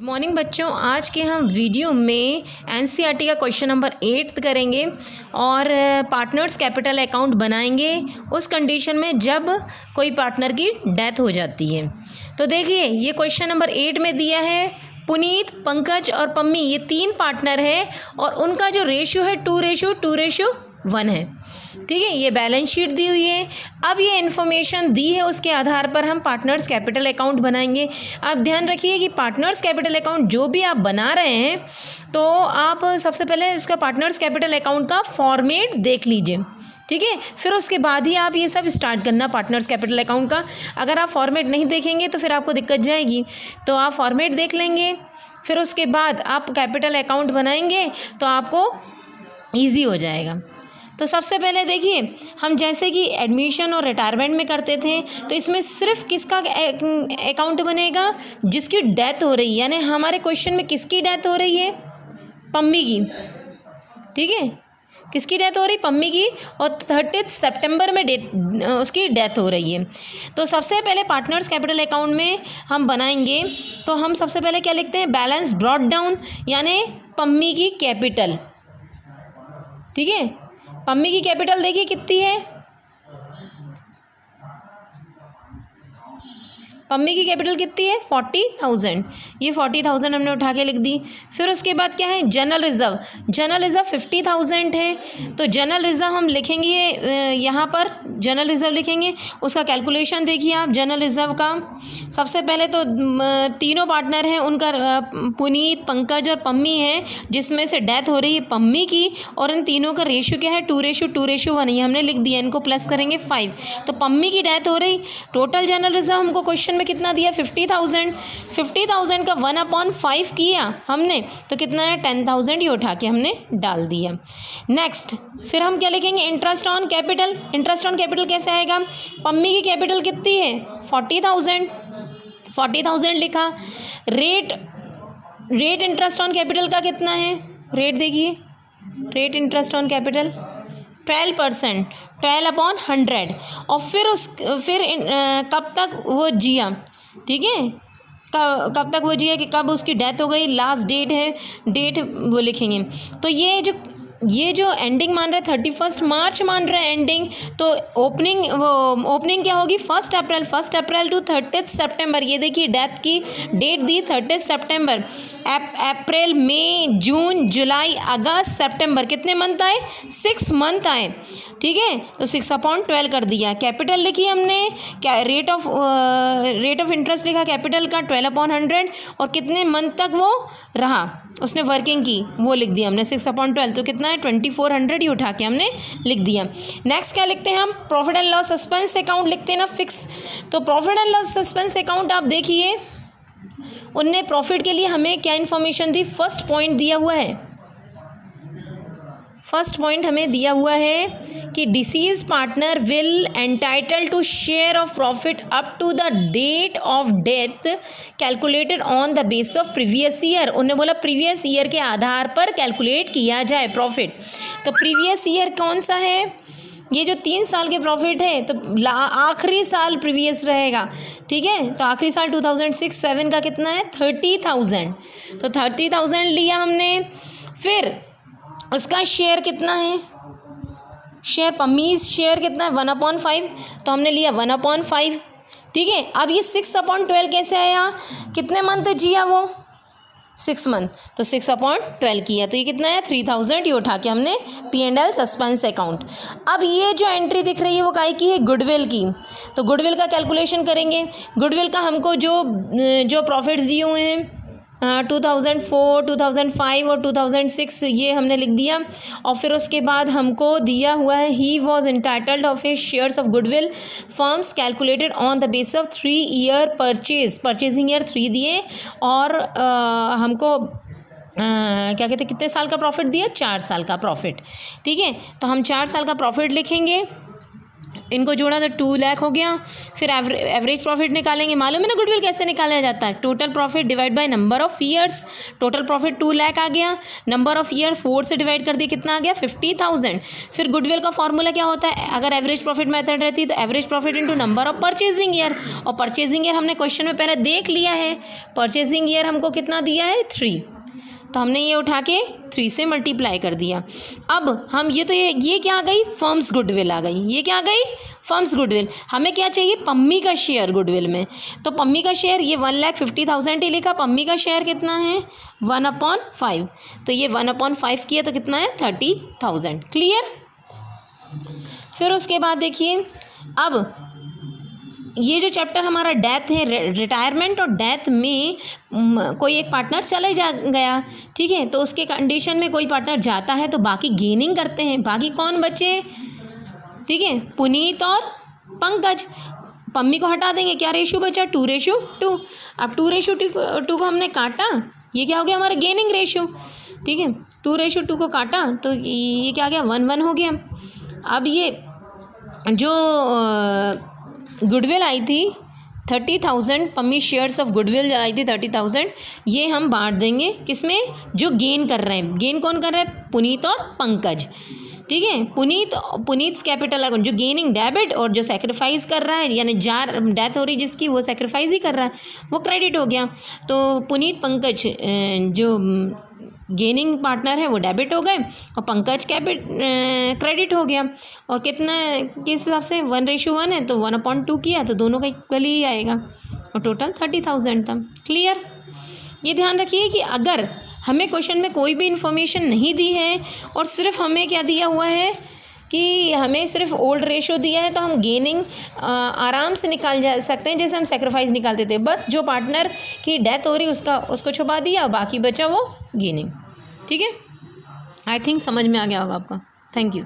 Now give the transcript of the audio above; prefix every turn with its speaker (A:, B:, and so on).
A: Morning बच्चों, आज के हम वीडियो में एनसीईआरटी का क्वेश्चन नंबर 8 करेंगे और पार्टनर्स कैपिटल अकाउंट बनाएंगे उस कंडीशन में जब कोई पार्टनर की डेथ हो जाती है। तो देखिए, ये क्वेश्चन नंबर 8 में दिया है पुनीत, पंकज और पम्मी, ये 3 पार्टनर है और उनका जो रेशियो है 2:1 है। ठीक है, ये बैलेंस शीट दी हुई है। अब ये इन्फॉर्मेशन दी है, उसके आधार पर हम पार्टनर्स कैपिटल अकाउंट बनाएंगे। आप ध्यान रखिए कि पार्टनर्स कैपिटल अकाउंट जो भी आप बना रहे हैं तो आप सबसे पहले उसका पार्टनर्स कैपिटल अकाउंट का फॉर्मेट देख लीजिए। ठीक है, फिर उसके बाद ही आप ये सब स्टार्ट करना पार्टनर्स कैपिटल अकाउंट का। अगर आप फॉर्मेट नहीं देखेंगे तो फिर आपको दिक्कत जाएगी, तो आप फॉर्मेट देख लेंगे, फिर उसके बाद आप कैपिटल अकाउंट बनाएंगे तो आपको ईजी हो जाएगा। तो सबसे पहले देखिए, हम जैसे कि एडमिशन और रिटायरमेंट में करते थे, तो इसमें सिर्फ किसका अकाउंट बनेगा? जिसकी डेथ हो रही है। यानी हमारे क्वेश्चन में किसकी डेथ हो रही है? पम्मी की। ठीक है, किसकी डेथ हो रही? पम्मी की, और 30 सितंबर में उसकी डेथ हो रही है। तो सबसे पहले पार्टनर्स कैपिटल अकाउंट में हम बनाएंगे तो हम सबसे पहले क्या लिखते हैं? बैलेंस ब्रॉट डाउन, यानी पम्मी की कैपिटल। ठीक है, पम्मी की कैपिटल देखिए कितनी है। पम्मी की कैपिटल कितनी है? 40,000। ये 40,000 हमने उठा के लिख दी। फिर उसके बाद क्या है? General reserve. जनरल रिज़र्व 50,000 है, तो जनरल रिज़र्व हम लिखेंगे यहाँ पर। जनरल रिज़र्व लिखेंगे, उसका कैलकुलेशन देखिए आप जनरल रिज़र्व का। सबसे पहले तो तीनों पार्टनर हैं, उनका पुनीत, पंकज और पम्मी है, जिसमें से डेथ हो रही है पम्मी की, और इन तीनों का रेशियो क्या है? 2:1। ये हमने लिख दिया, इनको प्लस करेंगे 5। तो पम्मी की डेथ हो रही। टोटल जनरल रिज़र्व हमको क्वेश्चन में कितना दिया? 50,000। 50,000 का 1/5 किया हमने, तो कितना है? 10,000। ये उठा के हमने डाल दिया। नेक्स्ट फिर हम क्या लिखेंगे? Interest on capital. Interest on capital कैसे आएगा? पम्मी की कैपिटल कितनी है? 40,000। 40,000 लिखा। रेट इंटरेस्ट ऑन कैपिटल का कितना है? रेट देखिए, रेट इंटरेस्ट ऑन कैपिटल 12%, 12/100। और फिर कब तक वो जिया? ठीक है, कब तक वो जिया कि कब उसकी डेथ हो गई, लास्ट डेट है, डेट वो लिखेंगे। तो ये जो एंडिंग मान रहा है 31 मार्च मान रहा है एंडिंग, तो ओपनिंग क्या होगी? 1 अप्रैल टू 30 सितंबर। ये देखिए डेथ की डेट दी 30 सितंबर। अप्रैल, मई, जून, जुलाई, अगस्त, सितंबर, कितने मंथ आए? 6 मंथ आए। ठीक है, तो 6/12 कर दिया। कैपिटल लिखी हमने, क्या रेट ऑफ इंटरेस्ट लिखा कैपिटल का 12/100, और कितने मंथ तक वो रहा, उसने वर्किंग की, वो लिख दिया हमने 6/12। तो कितना है? 2400। ये उठा के हमने लिख दिया। नेक्स्ट क्या लिखते हैं हम? Profit and loss suspense account लिखते हैं ना, फिक्स। तो profit and loss suspense account आप देखिए, उनने प्रॉफिट के लिए हमें क्या इन्फॉर्मेशन दी? फर्स्ट पॉइंट दिया हुआ है। फर्स्ट पॉइंट हमें दिया हुआ है कि deceased partner will entitle to share of profit up to the date of death calculated on the base of previous year. उन्होंने बोला प्रीवियस ईयर के आधार पर कैलकुलेट किया जाए प्रॉफिट। तो प्रीवियस ईयर कौन सा है? ये जो 3 साल के प्रॉफिट है, तो आखिरी साल प्रीवियस रहेगा। ठीक है, तो आखिरी साल 2006-07 का कितना है? 30,000। तो 30,000 लिया हमने। फिर उसका शेयर कितना है? शेयर पम्मीज शेयर कितना है? 1/5। तो हमने लिया 1/5। ठीक है, अब ये 6/12 कैसे आया? कितने मंथ जिया वो? 6 मंथ। तो 6/12 किया, तो ये कितना है? 3,000। ये उठा के हमने P&L सस्पेंस अकाउंट। अब ये जो एंट्री दिख रही है वो काय की है? गुडविल की। तो गुडविल का कैलकुलेशन करेंगे। गुडविल का हमको जो प्रॉफिट्स दिए हुए हैं 2004, 2005 और 2006, ये हमने लिख दिया। और फिर उसके बाद हमको दिया हुआ है he was entitled of his shares of goodwill firms calculated on the base of 3 year purchasing year 3 दिए, और हमको क्या कहते हैं, कितने साल का प्रॉफिट दिया? 4 साल का प्रॉफिट। ठीक है, तो हम 4 साल का प्रॉफिट लिखेंगे। इनको जोड़ा तो 2 लाख हो गया। फिर एवरेज प्रॉफिट निकालेंगे। मालूम है ना गुडविल कैसे निकाला जाता है? Total profit divide by number of years. Total profit 2 lakh आ गया, नंबर ऑफ ईयर 4 से डिवाइड कर दिया, कितना आ गया? 50,000। फिर गुडविल का फॉर्मूला क्या होता है? अगर एवरेज प्रॉफिट मेथड रहती है तो average profit into number of purchasing year, और परचेजिंग ईयर हमने क्वेश्चन में पहले देख लिया है। परचेजिंग ईयर हमको कितना दिया है? 3, तो हमने ये उठा के 3 से मल्टीप्लाई कर दिया। अब हम ये क्या आ गई? फर्म्स गुडविल आ गई। ये क्या आ गई? Firms goodwill. हमें क्या चाहिए? पम्मी का शेयर गुडविल में। तो पम्मी का शेयर ये 1,50,000 ही लिखा। पम्मी का शेयर कितना है? 1/5। तो ये 1/5 किया तो कितना है? 30,000। क्लियर? फिर उसके बाद देखिए, अब ये जो चैप्टर हमारा डेथ है, रिटायरमेंट और डेथ में कोई एक पार्टनर चले गया, ठीक है, तो उसके कंडीशन में कोई पार्टनर जाता है तो बाकी गेनिंग करते हैं। बाकी कौन बचे? ठीक है, पुनीत और पंकज। पम्मी को हटा देंगे, क्या रेशो बचा? 2:2। अब 2:2 को हमने काटा, ये क्या हो गया? हमारा गेनिंग रेशो। ठीक है, 2:2 को काटा तो ये क्या आ गया? 1:1 हो गया। अब ये जो गुडविल आई थी 30,000, पम्मी शेयर्स ऑफ गुडविल आई थी 30,000, ये हम बांट देंगे किसमें? जो गेन कर रहे हैं। गेन कौन कर रहा है? पुनीत और पंकज। ठीक है, पुनीत कैपिटल अकाउंट जो गेनिंग डेबिट, और जो सेक्रीफाइस कर रहा है यानी डेथ हो रही जिसकी, वो सेक्रीफाइस ही कर रहा है, वो क्रेडिट हो गया। तो पुनीत पंकज जो गेनिंग पार्टनर है वो डेबिट हो गए, और पंकज क्रेडिट हो गया। और कितना किस हिसाब से? 1:1 है, तो 1/2 किया तो दोनों का इक्वल ही आएगा, और टोटल 30,000 था। क्लियर? ये ध्यान रखिए कि अगर हमें क्वेश्चन में कोई भी इन्फॉर्मेशन नहीं दी है और सिर्फ हमें क्या दिया हुआ है कि हमें सिर्फ ओल्ड रेशो दिया है, तो हम गेनिंग आराम से निकाल जा सकते हैं, जैसे हम सेक्रीफाइस निकालते थे। बस जो पार्टनर की डेथ हो रही उसको छुपा दिया, बाकी बचा वो गेनिंग। ठीक है, आई थिंक समझ में आ गया होगा आपका। Thank you.